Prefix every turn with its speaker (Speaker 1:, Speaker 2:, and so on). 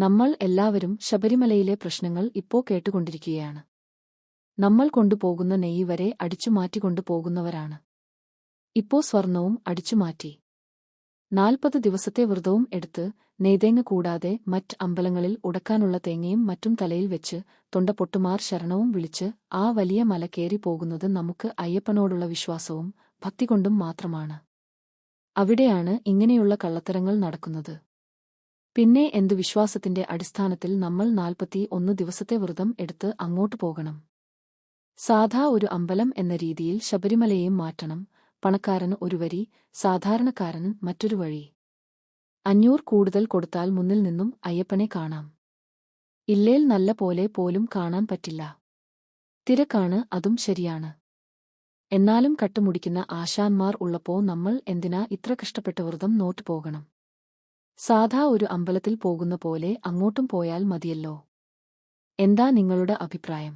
Speaker 1: നമ്മൾ എല്ലാവരും ശബരിമലയിലെ പ്രശ്നങ്ങൾ ഇപ്പോ കേട്ടുകൊണ്ടിരിക്കുകയാണ്. നമ്മൾ കൊണ്ടുപോകുന്ന നെയ്യ് വരെ അടിച്ചുമാറ്റിക്കൊണ്ടു പോകുന്നവരാണ്. ഇപ്പോ സ്വർണവും അടിച്ചുമാറ്റി. 40 ദിവസത്തെ വ്രതവും എടുത്ത് നെയ്തേങ്ങ കൂടാതെ മറ്റ് അമ്പലങ്ങളിൽ ഉടക്കാനുള്ള തേങ്ങയും മറ്റും തലയിൽ വെച്ച് തൊണ്ടപൊട്ടുമാർ ശരണവും വിളിച്ച് ആ വലിയ മല കേറി പോകുന്നത് നമുക്ക് അയ്യപ്പനോടുള്ള വിശ്വാസവും ഭക്തികൊണ്ടും മാത്രമാണ്. അവിടെയാണ് ഇങ്ങനെയുള്ള കള്ളത്തരങ്ങൾ നടക്കുന്നത്. പിന്നെ എന്തു വിശ്വാസത്തിന്റെ അടിസ്ഥാനത്തിൽ നമ്മൾ 41 ദിവസത്തെ വ്രതം എടുത്ത് അങ്ങോട്ട് പോകണം? സാധാ ഒരു അമ്പലം എന്ന രീതിയിൽ ശബരിമലയെയും മാറ്റണം. പണക്കാരന് ഒരു വരി, സാധാരണക്കാരന് മറ്റൊരു വഴി. 500 കൂടുതൽ കൊടുത്താൽ മുന്നിൽ നിന്നും അയ്യപ്പനെ കാണാം. ഇല്ലേൽ നല്ല പോലെ പോലും കാണാൻ പറ്റില്ല. തിരക്കാണ്, അതും ശരിയാണ്. എന്നാലും കട്ടുമുടിക്കുന്ന ആശാന്മാർ ഉള്ളപ്പോ നമ്മൾ എന്തിനാ ഇത്ര കഷ്ടപ്പെട്ട് വ്രതം നോറ്റ് പോകണം? സാധാ ഒരു അമ്പലത്തിൽ പോകുന്ന പോലെ അങ്ങോട്ടും പോയാൽ മതിയല്ലോ. എന്താ നിങ്ങളുടെ അഭിപ്രായം?